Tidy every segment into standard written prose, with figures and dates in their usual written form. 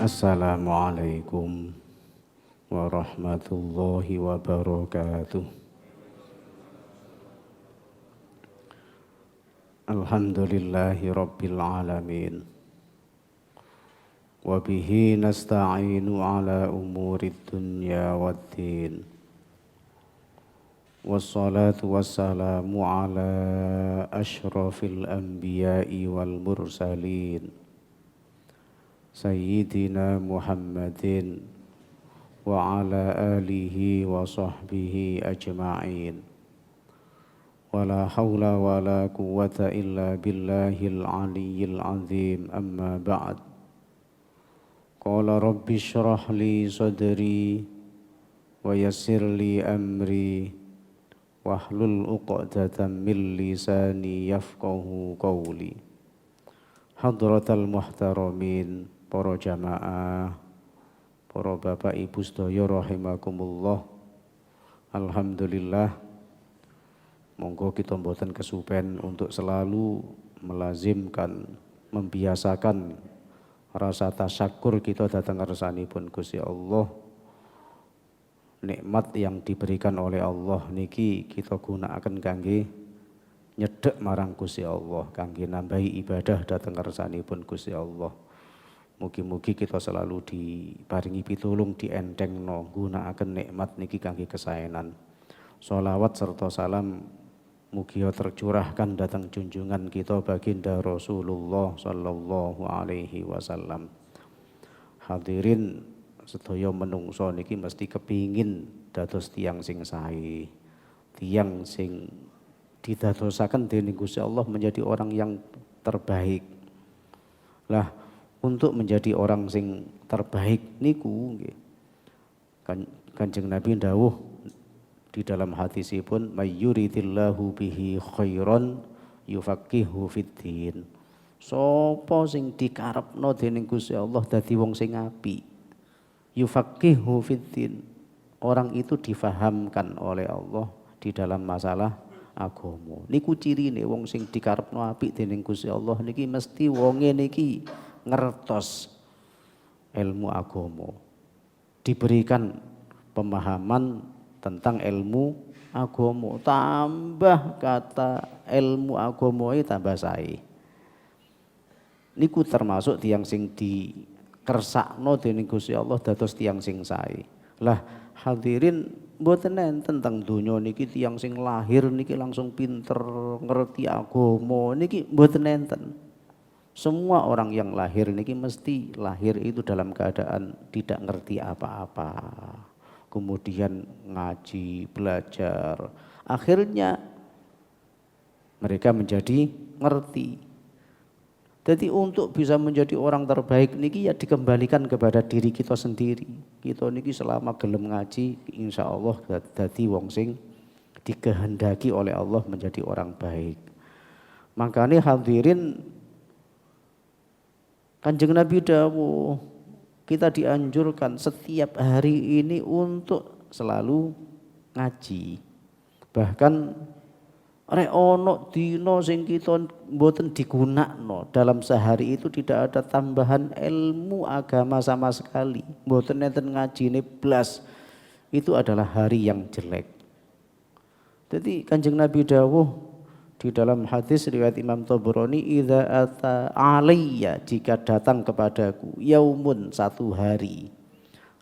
Assalamualaikum warahmatullahi wabarakatuh. Alhamdulillahi rabbil alamin. Wa bihi nasta'inu ala umurid dunya waddin. Wassalatu wassalamu ala ashrafil anbiya'i wal mursalin. Sayyidina Muhammadin wa ala alihi wa sahbihi ajma'in. Wa la hawla wa la quwwata illa billahil aliyyil azim, amma ba'd. Qala rabbi shrah li sadri wa yassir li amri wahlul 'uqdatam min lisani yafqahu qawli. Hadratal muhtaramin, para jamaah, para bapak ibu sedaya rahimakumullah. Alhamdulillah, monggo kita mboten kesupen untuk selalu melazimkan, membiasakan rasa tasyakur kita datang ngarsanipun Gusti Allah. Nikmat yang diberikan oleh Allah niki kita gunakaken kangge nyedek marang Gusti Allah, kangge nambahi ibadah datang ngarsanipun Gusti Allah. Mugi-mugi kita selalu diparingi pitulung, dientengno gunakaken nikmat niki kangge kesaenan. Sholawat serta salam mugi tercurahkan datang junjungan kita baginda Rasulullah sallallahu alaihi wasallam. Hadirin sedaya menungso niki mesti kepingin dados tiyang sing sae, tiyang sing didadosaken dening Gusti Allah menjadi orang yang terbaik. Lah, untuk menjadi orang sing terbaik niku nggih, Kanjeng Nabi dawuh di dalam hadisipun, mayyuridillahu bihi khairan yufaqihu fiddin. Sapa sing dikarepno dening Gusti Allah dadi wong sing apik, yufaqihu fiddin, orang itu difahamkan oleh Allah di dalam masalah agama. Niku cirine wong sing dikarepno apik dening Gusti Allah niki mesti wonge niki ngertos ilmu agama, diberikan pemahaman tentang ilmu agama, tambah kata ilmu agama tambah sae. Niku termasuk tiyang sing dikersakno dening Gusti Allah dados tiyang sing sae. Lah hadirin, mboten enten teng donya niki tiyang sing lahir niki langsung pinter ngerti agama niki mboten enten. Semua orang yang lahir niki mesti lahir itu dalam keadaan tidak ngerti apa-apa. Kemudian ngaji, belajar, akhirnya mereka menjadi ngerti. Jadi untuk bisa menjadi orang terbaik niki ya dikembalikan kepada diri kita sendiri. Kita niki selama gelem ngaji, insya Allah dadi wong sing dikehendaki oleh Allah menjadi orang baik. Makanya hadirin, Kanjeng Nabi dawuh, kita dianjurkan setiap hari ini untuk selalu ngaji. Bahkan rek ono dina sing kita mboten digunakno, dalam sehari itu tidak ada tambahan ilmu agama sama sekali. Mboten enten ngajine blas. Itu adalah hari yang jelek. Jadi Kanjeng Nabi dawuh di dalam hadis riwayat Imam Tabrani, idza ata alayya, jika datang kepadaku, yaumun, satu hari,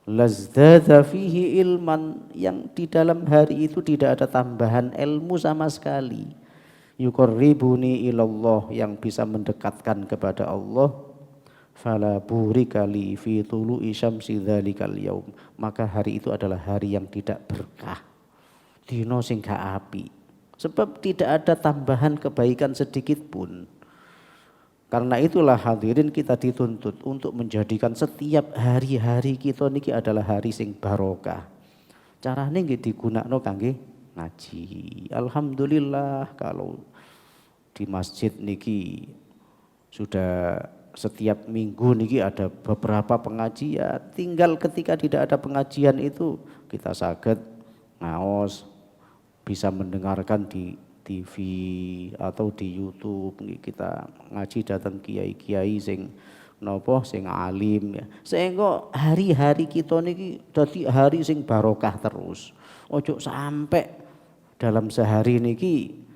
lazdadha fihi ilman, yang di dalam hari itu tidak ada tambahan ilmu sama sekali, yuqarribuni ilallah, yang bisa mendekatkan kepada Allah, fala burika li fi tulu'i syamsi dzalikal yaum, maka hari itu adalah hari yang tidak berkah, dina sing gak apik. Sebab tidak ada tambahan kebaikan sedikit pun. Karena itulah hadirin kita dituntut untuk menjadikan setiap hari-hari kita niki adalah hari sing barokah. Carane nggih digunakno kangge ngaji. Alhamdulillah kalau di masjid niki sudah setiap minggu niki ada beberapa pengajian. Tinggal ketika tidak ada pengajian itu kita saged ngaos, bisa mendengarkan di TV atau di YouTube. Kita ngaji datang kiai-kiai sing napa sing alim ya. Sehingga hari-hari kita niki dadi hari sing barokah terus. Ojo sampai dalam sehari niki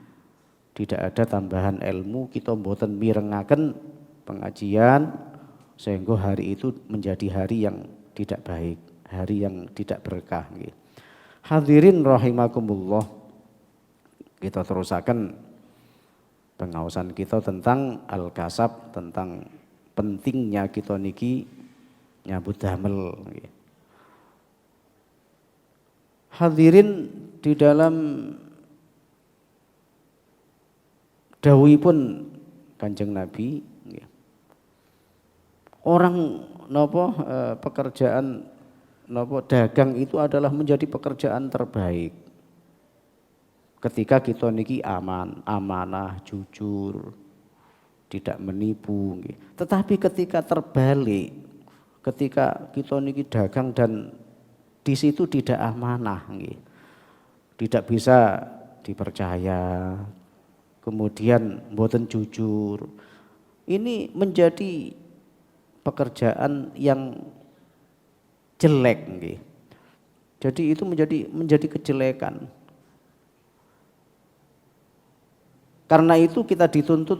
tidak ada tambahan ilmu, kita mboten mirengaken pengajian sehingga hari itu menjadi hari yang tidak baik, hari yang tidak berkah nggih. Hadirin rahimakumullah, kita terusaken pengaosan kita tentang al-kasab, tentang pentingnya kita niki nyambut damel. Hadirin, di dalam dawuhipun Kanjeng Nabi, orang pekerjaan dagang itu adalah menjadi pekerjaan terbaik. Ketika kita niki amanah, jujur, tidak menipu. Tetapi ketika terbalik, ketika kita niki dagang dan di situ tidak amanah, tidak bisa dipercaya, kemudian mboten jujur, ini menjadi pekerjaan yang jelek. Jadi itu menjadi kejelekan. Karena itu kita dituntut,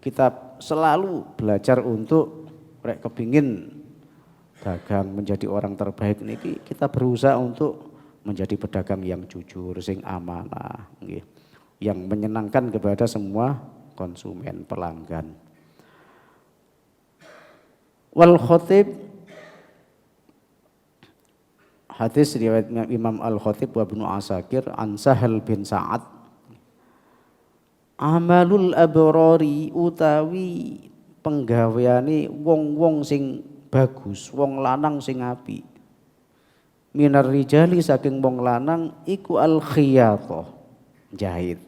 kita selalu belajar untuk rek kepingin dagang menjadi orang terbaik niki, kita berusaha untuk menjadi pedagang yang jujur, sing amanah, yang menyenangkan kepada semua konsumen, pelanggan. Wal Khatib, hadis riwayat Imam Al-Khatib wa Ibnu Asakir an Sahal bin Sa'ad, amalul abrari utawi penggaweane wong-wong sing bagus, wong lanang sing apik, minar rijali saking wong lanang iku al khiyatah, jahit.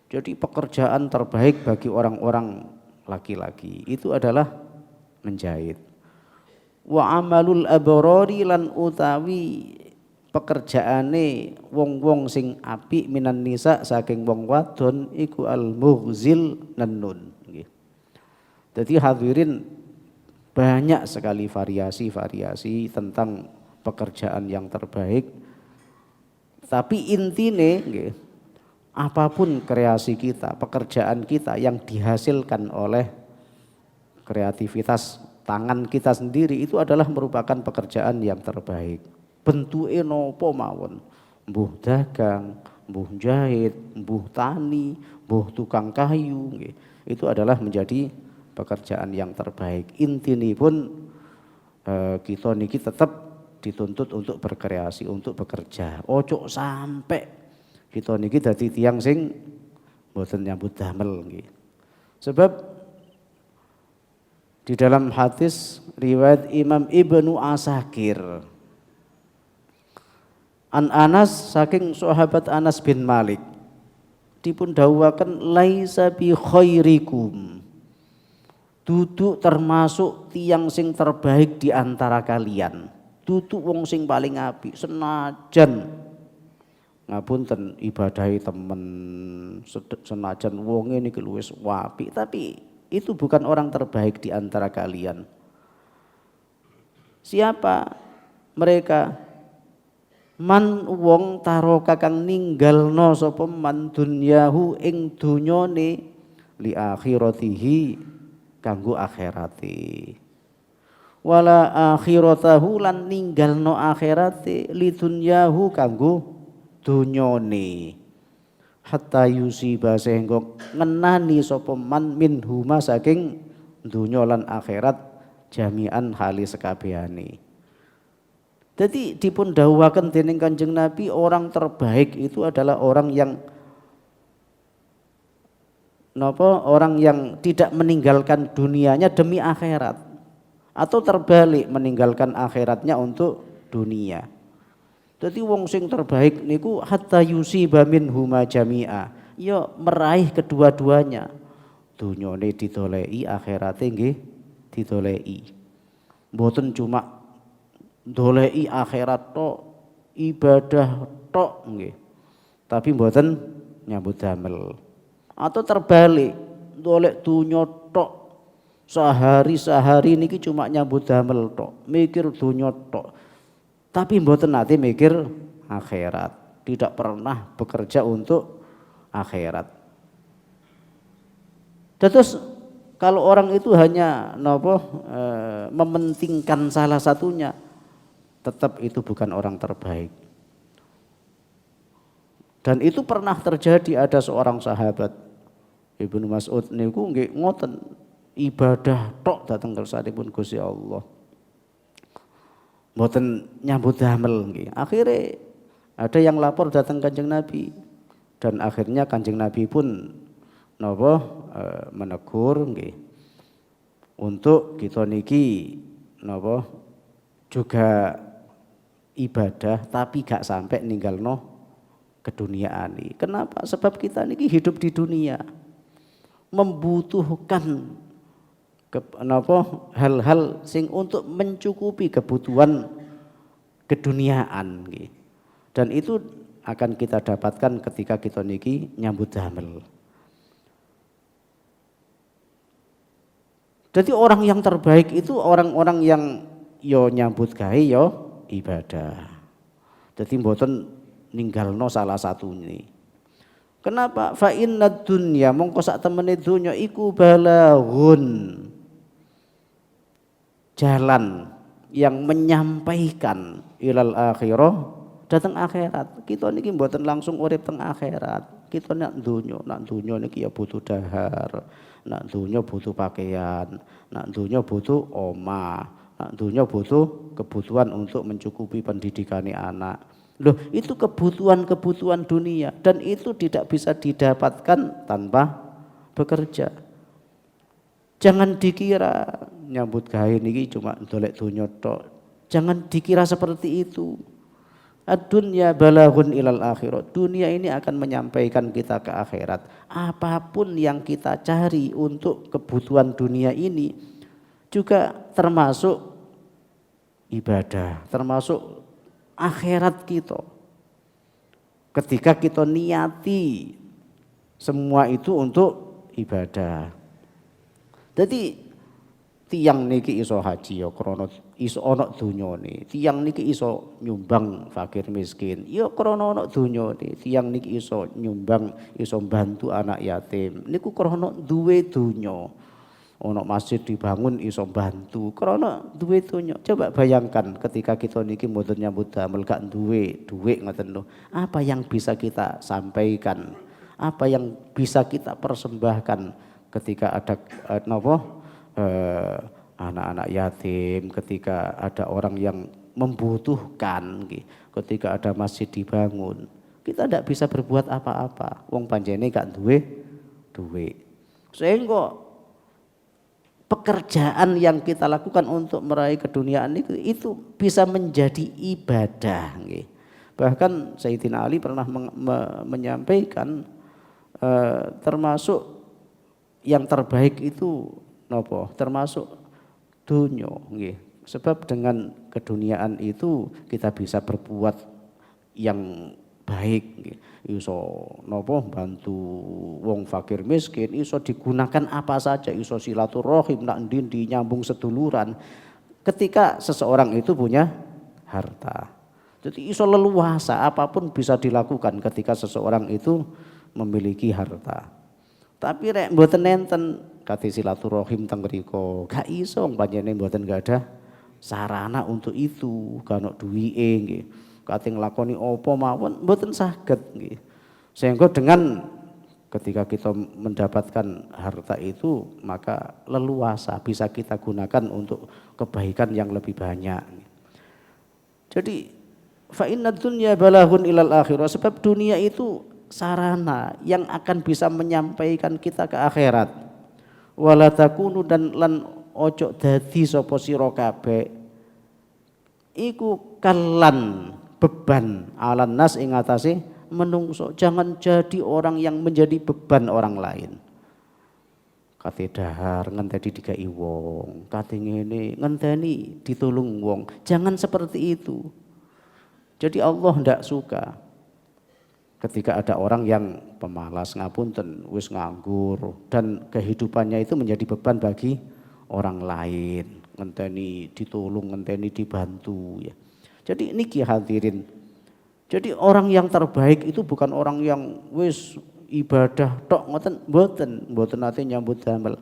Jadi pekerjaan terbaik bagi orang-orang laki-laki itu adalah menjahit. Wa amalul abrari lan utawi pekerjaane wong-wong sing apik minan nisa saking wong wadon iku al mughzil nannun. Jadi hadirin, banyak sekali variasi-variasi tentang pekerjaan yang terbaik. Tapi intine apapun kreasi kita, pekerjaan kita yang dihasilkan oleh kreativitas tangan kita sendiri, itu adalah merupakan pekerjaan yang terbaik. Bentuke nopo mawon, mbuh dagang, mbuh jahit, mbuh tani, mbuh tukang kayu, itu adalah menjadi pekerjaan yang terbaik. Intinipun kita niki tetap dituntut untuk berkreasi, untuk bekerja. Ojo sampai kita niki dadi tiyang sing mboten nyambut damel nggih. Sebab di dalam hadis riwayat Imam Ibnu Asakir an Anas saking sahabat Anas bin Malik dipun dawuhaken laisa bi khairikum, duduk termasuk tiang sing terbaik di antara kalian, duduk wong sing paling apik, senajan ngapunten ibadahi temen, senajan wonge niki luwes apik, tapi itu bukan orang terbaik di antara kalian. Siapa mereka? Man wong taroka kang ninggalno sapa man dunyahu ing dunyane li akhiratihi kanggo akhirate, wala akhiratahu lan ninggalno akhirate li dunyahu kanggo dunyane, hatta yusiba sehingga ngenani sapa man min huma saking dunya lan akhirat jami'an hali sekabehane. Jadi dipun dawuhaken dening Kanjeng Nabi, orang terbaik itu adalah orang yang orang yang tidak meninggalkan dunianya demi akhirat, atau terbalik meninggalkan akhiratnya untuk dunia. Jadi wong sing terbaik niku hatta yusiba min huma jami'a, ya meraih kedua-duanya. Dunyane didoleki, akhirate nggih didoleki. Mboten cuma doleki akhirat tok, ibadah tok nggih, tapi mboten nyambut damel. Atau terbalik, dolek dunya tok Sehari niki cuma nyambut damel tok, mikir donya tok. Tapi mboten nate mikir akhirat, tidak pernah bekerja untuk akhirat. Terus kalau orang itu hanya mementingkan salah satunya, tetap itu bukan orang terbaik. Dan itu pernah terjadi, ada seorang sahabat Ibnu Mas'ud niku nggih ngoten, ibadah tok dateng kersanipun Gusti Allah. Mboten nyambut damel nggih. Akhire ada yang lapor datang Kanjeng Nabi, dan akhirnya Kanjeng Nabi pun menegur nggih. Untuk kita niki juga ibadah tapi gak sampai ninggalno keduniaan ini. Kenapa? Sebab kita niki hidup di dunia membutuhkan hal-hal sing untuk mencukupi kebutuhan keduniaan nggih. Dan itu akan kita dapatkan ketika kita niki nyambut damel. Jadi orang yang terbaik itu orang-orang yang yo nyambut gawe yo ibadah. Jadi mboten ninggalno salah satu ini. Kenapa? Fa innad dunya, mongko sak temene dunya iku balaghun. Jalan yang menyampaikan ilal akhirah, datang akhirat. Kita niki mboten langsung urip teng akhirat. Kita nak dunya niki ya butuh dahar, nak dunya butuh pakaian, nak dunya butuh omah, nak dunya butuh kebutuhan untuk mencukupi pendidikan anak. Loh, itu kebutuhan dunia, dan itu tidak bisa didapatkan tanpa bekerja. Jangan dikira nyambut gawe niki cuma dolek donya tok. Jangan dikira seperti itu. Ad-dunya balaghun ilal akhirat. Dunia ini akan menyampaikan kita ke akhirat. Apapun yang kita cari untuk kebutuhan dunia ini juga termasuk ibadah, termasuk akhirat kita. Ketika kita niati semua itu untuk ibadah. Jadi tiang niki iso haji ya krana iso ana dunyane. Tiang niki iso nyumbang fakir miskin ya krana ana dunyane. Tiang niki iso nyumbang, iso bantu anak yatim niku krana duwe donya. Ana masjid dibangun iso bantu krana duwe donya. Coba bayangkan ketika kita niki mboten nyambut damel gak duwe dhuwit ngoten lho. Apa yang bisa kita sampaikan? Apa yang bisa kita persembahkan ketika ada anak-anak yatim, ketika ada orang yang membutuhkan, ketika ada masjid dibangun, kita tidak bisa berbuat apa-apa. Wong panjene gak duwe duwe. Sehingga pekerjaan yang kita lakukan untuk meraih keduniaan itu bisa menjadi ibadah. Bahkan Sayyidina Ali pernah menyampaikan termasuk yang terbaik itu termasuk dunya nggih. Sebab dengan keduniaan itu kita bisa berbuat yang baik nggih. Iso bantu wong fakir miskin, iso digunakan apa saja, iso silaturahim, nak ndi nyambung seduluran. Ketika seseorang itu punya harta. Jadi iso leluasa, apapun bisa dilakukan ketika seseorang itu memiliki harta. Tapi rek mboten nenten kate silaturahim teng mriku gak iso panjenengan mboten gak ada sarana untuk itu, gak ono duwike nggih. Kate nglakoni apa mawon mboten saged nggih. Sehingga dengan ketika kita mendapatkan harta itu maka leluasa bisa kita gunakan untuk kebaikan yang lebih banyak. Jadi fa innad dunya balaghun ilal akhirah, sebab dunia itu sarana yang akan bisa menyampaikan kita ke akhirat. Wala takunu, dan lan ojo dadi sapa sira kabeh iku kalan beban alan nas ing atase menungso. Jangan jadi orang yang menjadi beban orang lain. Kate dahar ngenteni dikai wong, kate ngene ngenteni ditulung wong. Jangan seperti itu. Jadi Allah ndak suka ketika ada orang yang pemalas, ngapunten, wis nganggur, dan kehidupannya itu menjadi beban bagi orang lain, ngenteni ditolong, ngenteni dibantu ya. Jadi niki hadirin. Jadi orang yang terbaik itu bukan orang yang wis ibadah tok ngoten, mboten nate nyambut damel.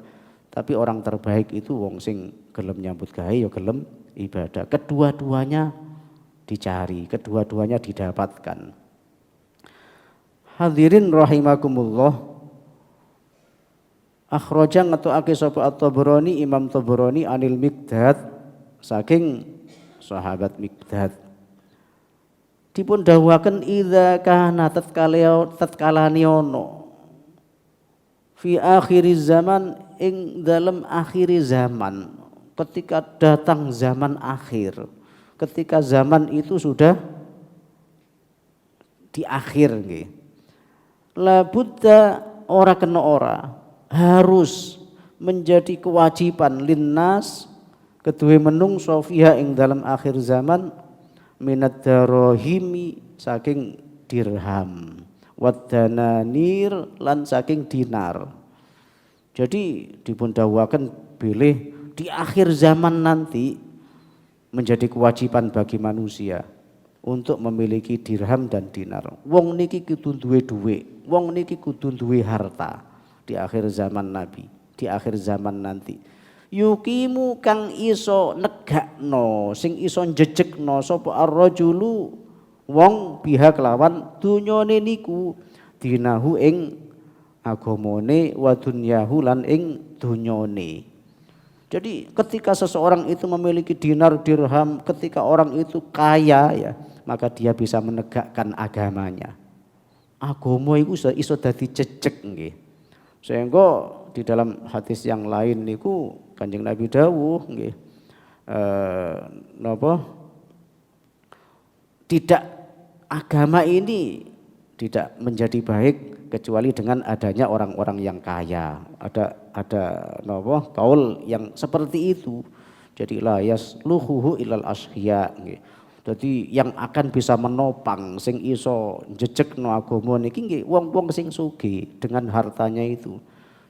Tapi orang terbaik itu wong sing gelem nyambut gawe ya gelem ibadah. Kedua-duanya dicari, kedua-duanya didapatkan. Hadirin rahimakumullah. Akhraja ngetokake sapa At-Tabrani, Imam Tabrani anil Miqdad saking sahabat Miqdad. Dipun dawuhaken idza kana tatkalane ono fi akhir zaman ing dalam akhir zaman, ketika datang zaman akhir, ketika zaman itu sudah di akhir nggih. La budda ora kena ora harus menjadi kewajiban linnas kedue menungso fiha ing dalam akhir zaman minad darahimi saking dirham wadananir lan saking dinar. Jadi dipun dawuhaken bilih di akhir zaman nanti menjadi kewajiban bagi manusia untuk memiliki dirham dan dinar. Wong niki kudu duwe dhuwit, wong niki kudu duwe harta di akhir zaman Nabi, di akhir zaman nanti. Yukimu kang iso negakno, sing iso njejekno sapa ar-rajulu wong biha kelawan dunyane niku dinahu ing agamane wa dunyahu lan ing dunyane. Jadi ketika seseorang itu memiliki dinar dirham, ketika orang itu kaya ya, maka dia bisa menegakkan agamanya. Agama itu iso dadi jejeg nggih. Sehingga di dalam hadis yang lain niku Kanjeng Nabi dawuh nggih tidak agama ini tidak menjadi baik kecuali dengan adanya orang-orang yang kaya. Ada kaul yang seperti itu. Jadi la yasluhu ilal ashiya nggih. Jadi yang akan bisa menopang sing iso njejekno agama niki nggih wong-wong sing sugih dengan hartanya itu.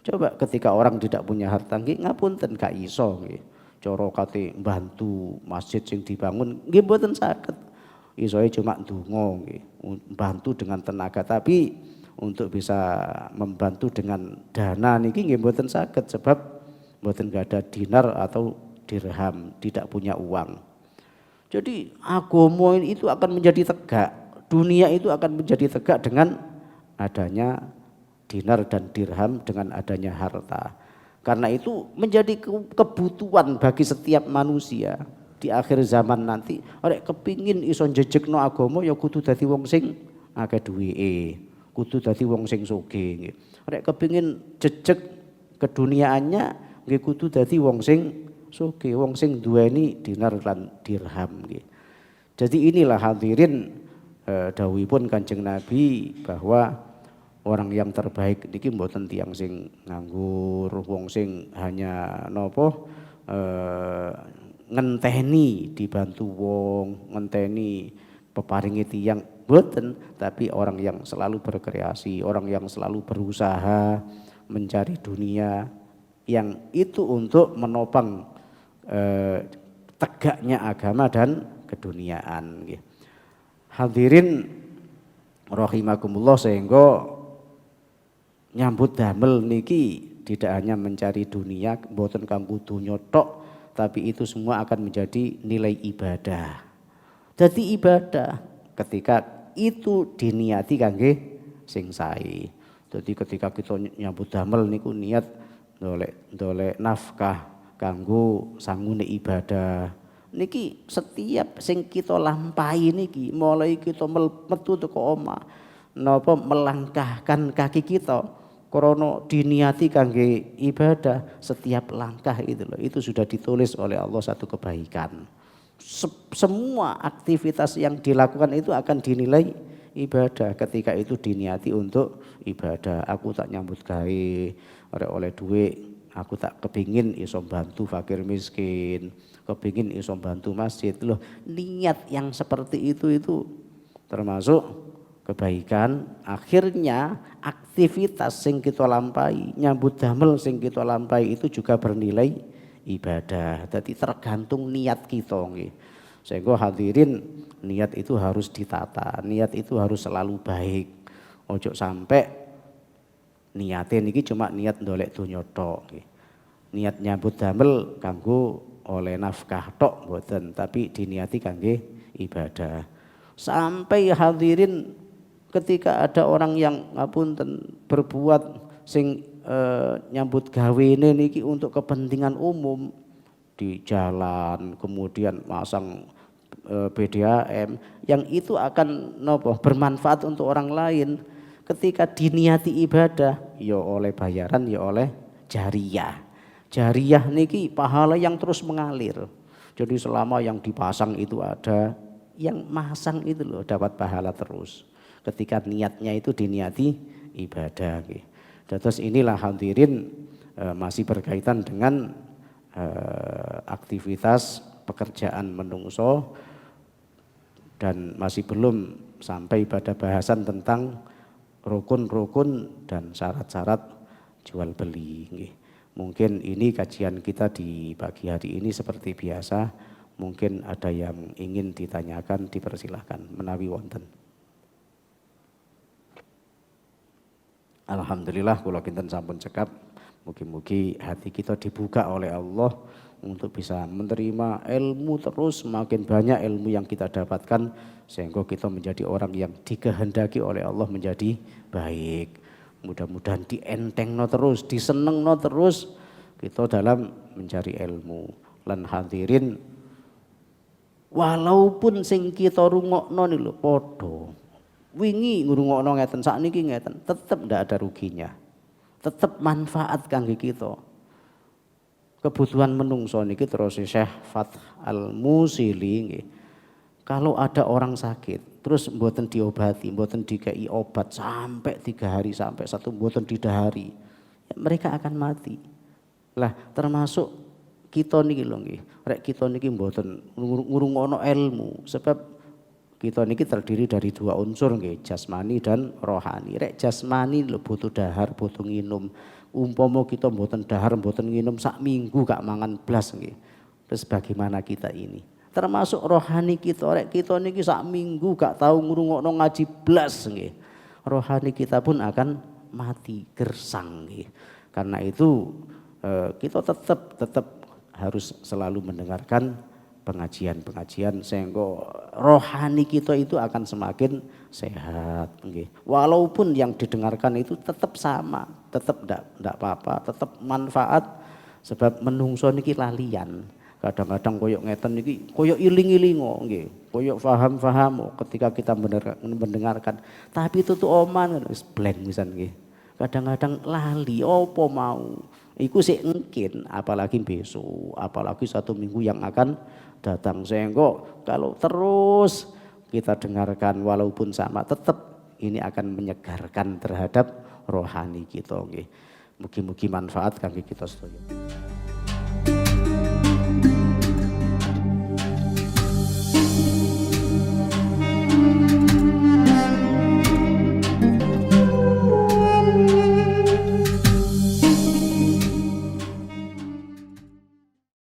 Coba ketika orang tidak punya harta nggih ngapunten gak iso nggih. Cara kate mbantu masjid sing dibangun nggih mboten saged. Isoe cuma ndonga nggih, bantu dengan tenaga, tapi untuk bisa membantu dengan dana niki nggih mboten saged sebab mboten gak ada dinar atau dirham, tidak punya uang. Jadi agama itu akan menjadi tegak, dunia itu akan menjadi tegak dengan adanya dinar dan dirham, dengan adanya harta. Karena itu menjadi kebutuhan bagi setiap manusia di akhir zaman nanti. Arek kepingin iso njejekno agama ya kudu dadi wong sing akeh duwike, kudu dadi wong sing sugih. Arek kepingin jejeg keduniaannya nggih kudu dadi wong sing sugih, wong sing duweni dinar lan dirham nggih. Jadi inilah hadirin dawuhipun Kanjeng Nabi bahwa orang yang terbaik niki mboten tiyang sing nganggur, wong sing hanya ngenteni dibantu wong, ngenteni peparingi tiyang mboten, tapi orang yang selalu berkreasi, orang yang selalu berusaha mencari dunia yang itu untuk menopang tegaknya agama dan keduniaan. Hadirin rahimakumullah, sehingga nyambut damel niki tidak hanya mencari dunia, mboten kanggo dunya tok, tapi itu semua akan menjadi nilai ibadah. Jadi ibadah ketika itu diniati kangge sing sae. Jadi ketika kita nyambut damel niku niat ndolek nafkah kanggo sangune ibadah. Niki setiap sing kita lampahi niki, mulai kita metu teko omah napa melangkahkan kaki kita krana diniati kangge ibadah, setiap langkah itu loh, itu sudah ditulis oleh Allah satu kebaikan. Semua aktivitas yang dilakukan itu akan dinilai ibadah ketika itu diniati untuk ibadah. Aku tak nyambut gawe oleh duit, aku tak kepingin iso bantu fakir miskin, kepingin iso bantu masjid. Loh, niat yang seperti itu termasuk kebaikan. Akhirnya aktivitas sing kita lampahi, nyambut damel sing kita lampahi itu juga bernilai ibadah. Jadi tergantung niat kita nggih. Sehingga hadirin niat itu harus ditata, niat itu harus selalu baik. Ojo sampai niatnya niki cuma niat ndolek donya tok nggih. Niat nyambut damel kanggo oleh nafkah tok mboten, tapi diniati kangge ibadah. Sampai hadirin ketika ada orang yang ngapunten berbuat sing nyambut gawene niki untuk kepentingan umum di jalan, kemudian masang BDAM yang itu akan nopo bermanfaat untuk orang lain. Ketika diniati ibadah ya oleh bayaran ya oleh jariyah. Jariyah niki pahala yang terus mengalir. Jadi selama yang dipasang itu ada, yang masang itu loh dapat pahala terus. Ketika niatnya itu diniati ibadah. Terus inilah hadirin masih berkaitan dengan aktivitas pekerjaan menungso dan masih belum sampai pada bahasan tentang rukun-rukun dan syarat-syarat jual beli. Mungkin ini kajian kita di pagi hari ini seperti biasa. Mungkin ada yang ingin ditanyakan, dipersilahkan. Menawi wonten. Alhamdulillah kula kinten sampun cekap. Mugi-mugi hati kita dibuka oleh Allah untuk bisa menerima ilmu terus, semakin banyak ilmu yang kita dapatkan sehingga kita menjadi orang yang dikehendaki oleh Allah menjadi baik. Mudah-mudahan dientengno terus, disenengno terus kita dalam mencari ilmu. Lan hadirin walaupun sing kita rungokno nih lho padha wingi ngrungokno ngeten sakniki ngeten, tetep ndak ada ruginya. Tetep manfaat kangge kita. Kebutuhan menungso niki terus Syekh Fath Al-Musili nggih. Kalau ada orang sakit, terus mboten diobati, mboten dikei obat sampai 3 hari sampai 1 mboten didahari, ya mereka akan mati. Lah termasuk kita niki lho nggih. Rek kita niki mboten ngrungokno ilmu sebab kita niki terdiri dari 2 unsur nggih, jasmani dan rohani. Rek jasmani lho butuh dahar, butuh nginum. Umpama kita mboten dahar, mboten nginum sak minggu gak mangan blas nggih. Terus bagaimana kita ini? Termasuk rohani kita, rek kita niki sak minggu gak tahu ngrungokno ngaji blas nggih. Rohani kita pun akan mati gersang nggih. Karena itu kita tetap harus selalu mendengarkan pengajian-pengajian sehingga rohani kita itu akan semakin sehat nggih. Walaupun yang didengarkan itu tetap sama, tetap ndak apa-apa, tetap manfaat sebab menungso niki lalian. Kadang-kadang koyok ngeten niki koyok iling-ilingo nggih, koyok faham-faham ketika kita mendengarkan. Tapi itu tuh oman wis blank pisan nggih. Kadang-kadang lali apa mau. Iku sik engkin apalagi besok, apalagi 1 minggu yang akan datang. Sehingga kalau terus kita dengarkan walaupun sama tetap ini akan menyegarkan terhadap rohani kita nggih. Mugi-mugi manfaat kangge kita sedaya.